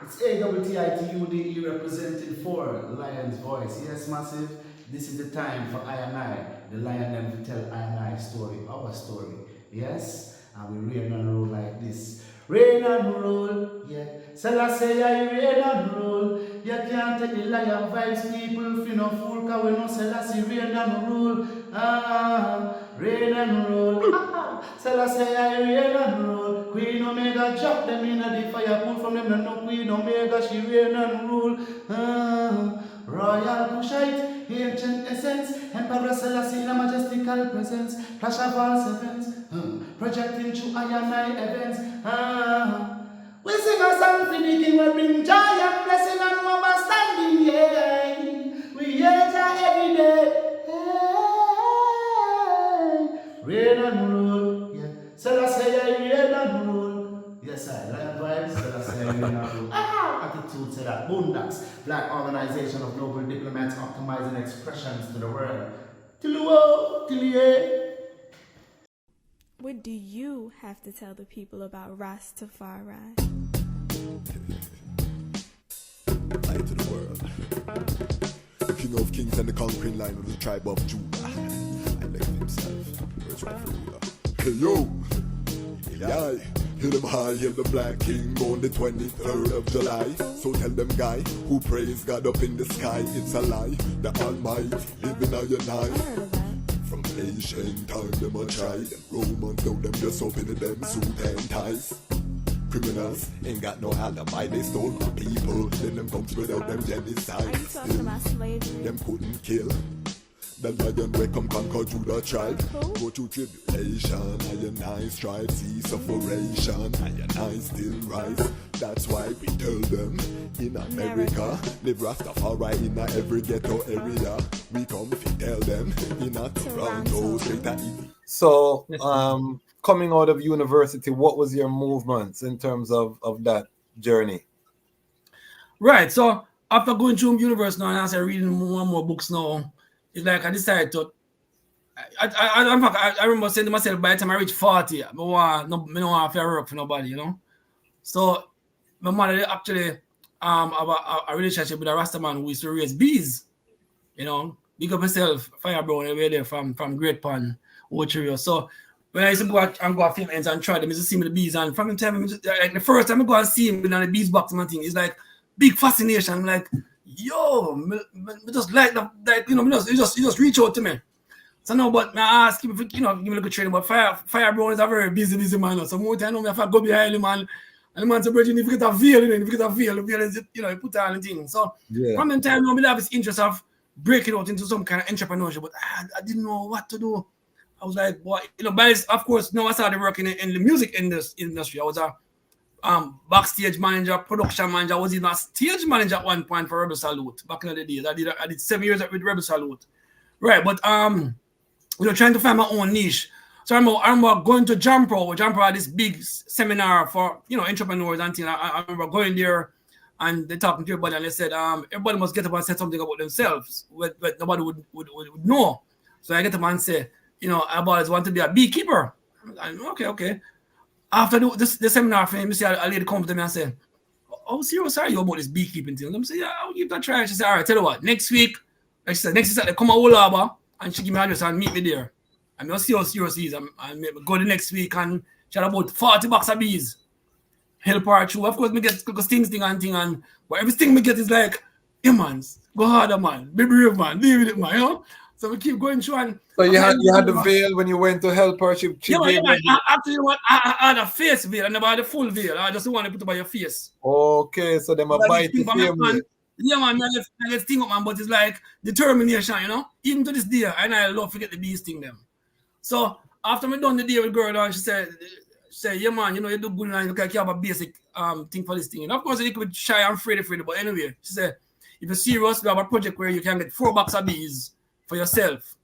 It's AWTITUDE representing for Lion's Voice. Yes, massive. This is the time for I and I, the lion them to tell I and I story, our story. Yes? And we reign and rule like this. Reign and rule, yeah. Selassie, I reign and rule. You can't take the lion vibes, people. If you no fool, cause we know Selassie reign and rule. Reign and rule. Selassie, I reign and rule. Queen Omega drop them in the fire, pull from them, no Queen Omega, she reign and rule. Royal Kushite, ancient essence, Emperor Selassie in a majestical presence, flash of all sevens, projecting through I and I events. We sing a song for the king, we bring joy and blessing and understanding, yeah. We hear Jah every day, reign and rule, yeah. Selassie, I reign and rule. Yes, I lion vibes, Selassie, I reign and rule. Attitude say that. Boondocks, Black Organization of Global Diplomats optimizing expressions to the world. Tiluo, tilie. What do you have to tell the people about Ras Tafari? Light to the world. The king of kings and the conquering line of the tribe of Judah. I left himself. Where's my ruler? Hey yo! Yeah. Hear them high, hear the black king on the 23rd of July. So tell them guy who praise God up in the sky, it's a lie. The Almighty living on your night. From ancient time them a try. Them Romans know them just open them suit and ties. Criminals ain't got no alibi, they stole my people. Then them come without them genocide. Are you talking about slavery? Them couldn't kill. The lion will come conquer Judah tribe. Go through tribulation, and I strive, see sufferation, and I still rise. That's why we tell them in America, live Ras Tafari in every ghetto area. We come to tell them in a Toronto, straight to Italy. So, coming out of university, what was your movements in terms of that journey? Right. So after going through university now and I started reading more and more books now, it's like I decided to. I remember saying to myself by the time I reached 40, I don't want to work for nobody, you know. So my mother actually have a relationship with a Rasta man who used to raise bees, you know. Big up myself, Fire Brown, away there from Great Pond, Ochirio. So when I used to go out and film ends and try them, I used to see me the bees, and from the time, like the first time I go and see him with the bees box and thing, it's like big fascination. I'm like, yo, me just like you know, you just reach out to me. So no, but I ask him if, you know, give me a good training. But Fire Brown is a very busy man. So more time I know me if I go behind him and the man said, Bridget, if you get a veil, the veil is, you know, you put on the thing. So from the time I have this interest of breaking out into some kind of entrepreneurship, but I didn't know what to do. I was like, boy, you know, but of course, I started working in the music industry. I was a backstage manager, production manager. I was even a stage manager at one point for Rebel Salute back in the days. I did 7 years with Rebel Salute, right? But you know, trying to find my own niche. So I remember going to Jampro. Jampro had this big seminar for, you know, entrepreneurs and things. I remember going there and they talking to everybody and they said everybody must get up and say something about themselves, but nobody would know. So I get up and say, you know, I always want to be a beekeeper. I'm like, okay. After the seminar for him, a lady come to me and say, "Oh, serious are you about this beekeeping thing?" I'm saying, "Yeah, I'll give that a try." She said, "All right, tell you what, next week," like she said, next week, come to Wolaba and she give me address and meet me there. I'm going to see how serious he is. I'm go the next week and she had about 40 bucks of bees. Help her through. Of course, me get stings and but everything me get is like, hey man, go harder, man. Be brave, man. Deal with it, man, you know? So we keep going through and so you had the veil when you went to help her. She yeah, man. Actually, what I had a face veil. I never had a full veil. I just want to put it by your face. Okay, so them a bite the same way. Yeah, man. I get sting up, man. But it's like determination, you know. Even to this day, and I love to get the bee sting them. So after me done the day with girl, and she said, yeah, man, you know, you do good and you have a basic thing for this thing. And of course, you could be shy and afraid. But anyway, she said, if you're serious, we have a project where you can get 4 boxes of bees for yourself.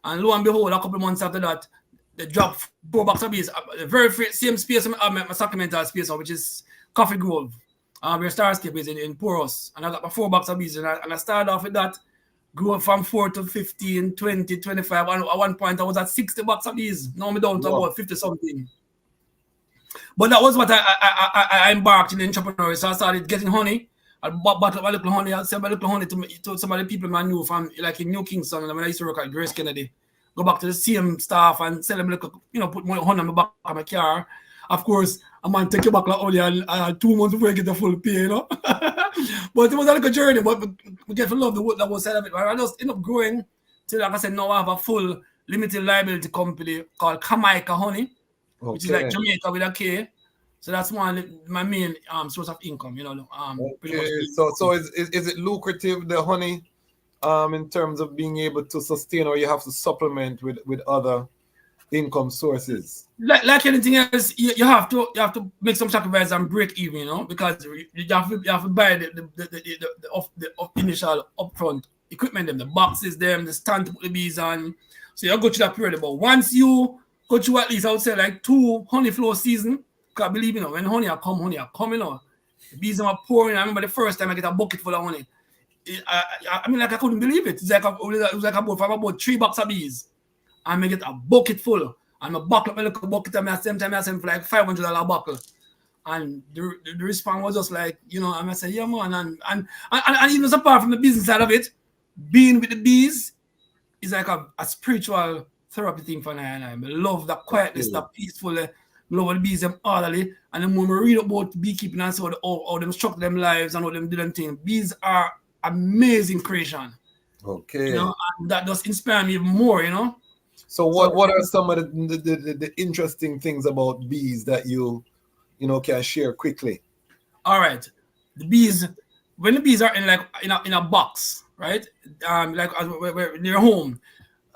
And lo and behold, a couple months after that, they dropped 4 boxes of bees. The very same space I met my Sacramental space, which is Coffee Grove, where Starscape is in Poros. And I got my 4 boxes of bees. And I started off with that, grew from 4 to 15, 20, 25. And at one point, I was at 60 boxes of bees. Now I'm down to about 50 something. But that was what I embarked in entrepreneurship. So I started getting honey. I bought a little honey. I sent my little honey to some of the people I knew from, like in New Kingston, when I used to work at Grace Kennedy. Go back to the same staff and sell them little, put more honey on the back of my car. Of course, a man take you back like only 2 months before you get the full pay, But it was a little journey, but we get to love the work that was side of it. But I just end up growing till, like I said, now I have a full limited liability company called Jamaica Honey, which is like Jamaica with a K. So that's my main source of income, pretty much. So is it lucrative, the honey, in terms of being able to sustain, or you have to supplement with other income sources? Like anything else, you have to make some sacrifice and break even, because you have to buy the initial upfront equipment, the boxes, the stand to put the bees on. So you go through that period. But once you go through at least, I would say, like 2 honey flow season, because believe when honey are coming, the bees are pouring. I remember the first time I get a bucket full of honey. I mean, like I couldn't believe it. It was like about 3 boxes of bees. And I get a bucket full. And I buckle up my little bucket, and at the same time I send for like $500 buckle. And the response was just like, and I said, yeah, man. And even apart from the business side of it, being with the bees is like a spiritual therapy thing for me. I love the quietness, the peaceful, love the bees, them orderly. And then when we read about beekeeping and so how them structure them lives and how them do them things, bees are amazing creation. Okay. And that does inspire me even more, So what are some of the interesting things about bees that you can share quickly? All right. The bees, when the bees are in a box, right? Like where they're home.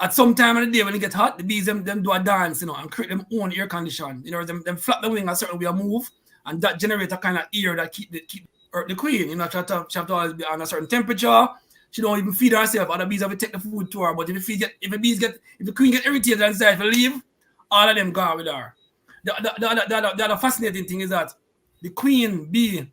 At some time of the day when it gets hot, the bees them do a dance, and create them own air condition. Them flap the wing a certain way of move, and that generate a kind of air that keep the queen. She have to always be on a certain temperature. She don't even feed herself. Other bees have to take the food to her. But if the queen get irritated and decide to leave, all of them go with her. The other fascinating thing is that the queen bee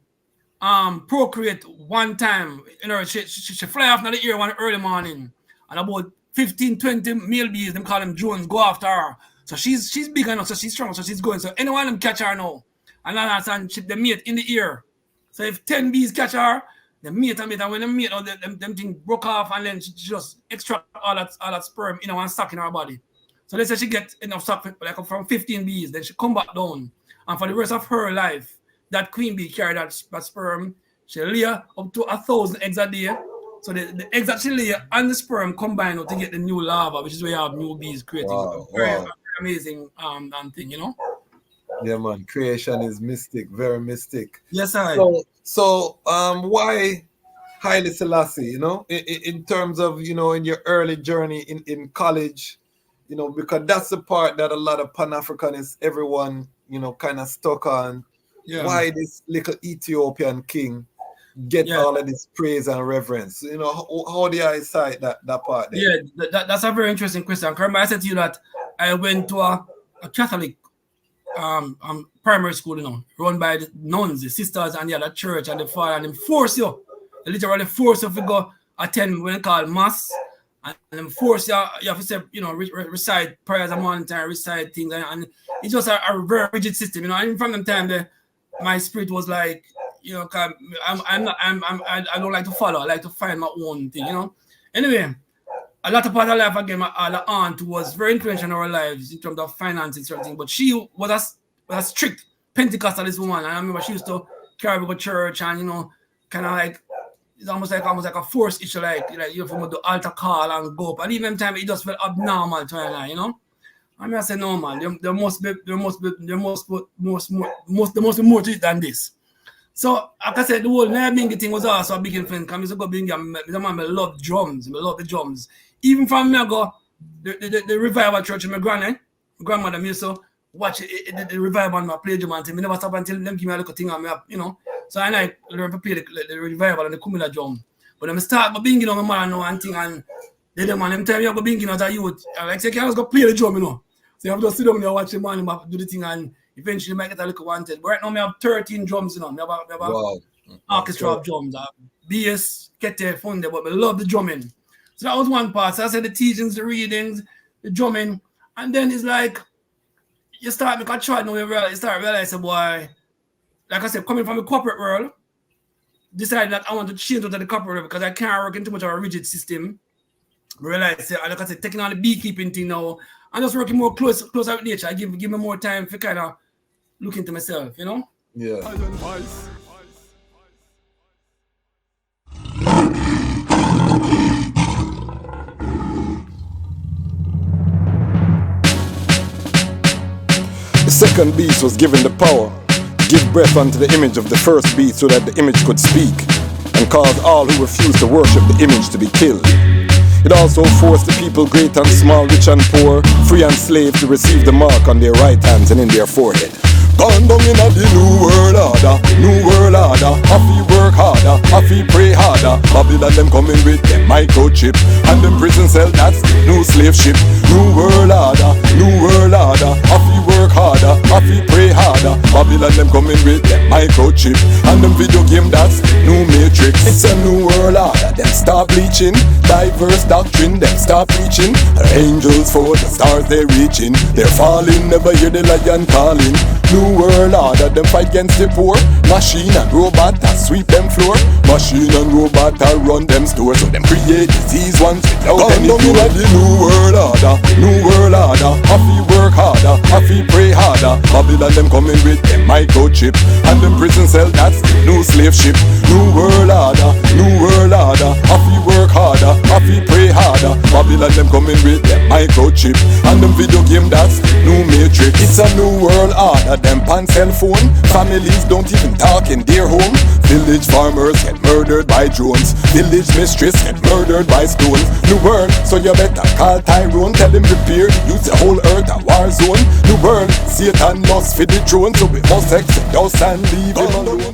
procreate one time. She fly off in the air one early morning, and about 15-20 male bees, them call them drones, go after her. So she's big enough, so she's strong, so she's going. So anyone them catch her now, and then she the mate in the ear. So if 10 bees catch her, the mate and when the mate, them thing broke off, and then she just extract all that sperm in one sack in her body. So let's say she get enough sack like from 15 bees, then she come back down, and for the rest of her life, that queen bee carry that sperm. She lay up to 1,000 eggs a day. So the eggs that she lay and the sperm combine to get the new larva, which is where you have new bees creating. Wow, very amazing thing, Yeah, man. Creation is mystic, very mystic. Yes, I. So why Haile Selassie? In terms of in your early journey in college, because that's the part that a lot of Pan-Africanists, everyone kind of stuck on. Yeah. Why this little Ethiopian king get all of this praise and reverence? How do I cite that part there? Yeah, that's a very interesting question. Remember, I said to you that I went to a Catholic primary school, run by the nuns, the sisters, and the other church, and the father, and them force you. They literally force you to go attend when they call mass, and them force you have to say, recite prayers a morning time, recite things, and it's just a very rigid system, And from the time my spirit was like, I don't like to follow. I like to find my own thing, Anyway, a lot of part of life, again, my aunt was very influential in our lives in terms of finance and certain things, but she was a strict Pentecostalist woman. And I remember she used to carry me to church and, kind of like, it's almost like a force issue, like from the altar call and go up. And even time it just felt abnormal to her, I mean, I said, no, man, there must be more to it than this. So, like I said, the whole Nabingi thing was also a big influence. Because I love drums. I love the drums. Even from me, I go, the revival church in my grandmother used to watch the revival and I play drum until me never stop until them give me a little thing on me, So I like learn to play the revival and the kumila drum. But I start my binging on my mother now and thing, and them tell me I go binging as a youth. I like say, I just go play the drum, So you have to sit down there watch the man do the thing, and eventually you might get a little wanted. But right now I have 13 drums, I have orchestra of drums, bass, kete, funde, but I love the drumming. So that was one part. So I said the teachings, the readings, the drumming, and then it's like you start make a try now, you start realizing, boy, like I said, coming from the corporate world, decide that I want to change into the corporate world because I can't work in too much of a rigid system. I realize, like I said, taking on the beekeeping thing now, I'm just working more closer with nature. I give me more time for kind of look into myself, you know? Yeah. The second beast was given the power to give breath unto the image of the first beast so that the image could speak and cause all who refused to worship the image to be killed. It also forced the people, great and small, rich and poor, free and slave, to receive the mark on their right hands and in their forehead. Gone down in the new world order, new world order. Happy work harder, happy pray harder. Babylon them coming with them microchip, and them prison cell, that's new slave ship. New world order, new world order. Happy work harder, happy pray harder. Babylon them coming with them microchip, and them video game, that's new matrix. It's a new world order. Them start bleaching, diverse doctrine, them start preaching. Angels for the stars they reaching, they're falling, never hear the lion calling. New world order, them fight against the poor. Machine and robot that sweep them floor. Machine and robot that run them stores. So them create disease ones without any cure. The new world order, new world order. Happy work harder, happy pray harder. Babylon them coming with them microchip, and them prison cell, that's new slave ship. New world order, new world order. Happy work harder, happy pray harder. Babylon them coming with them microchip, and them video game, that's new matrix. It's a new world order. Them pan cell phone, families don't even talk in their home. Village farmers get murdered by drones. Village mistress get murdered by stones. New world, so you better call Tyrone. Tell him prepare, use the whole earth a war zone. New world, Satan lost for the throne, so we must exit us and leave him alone.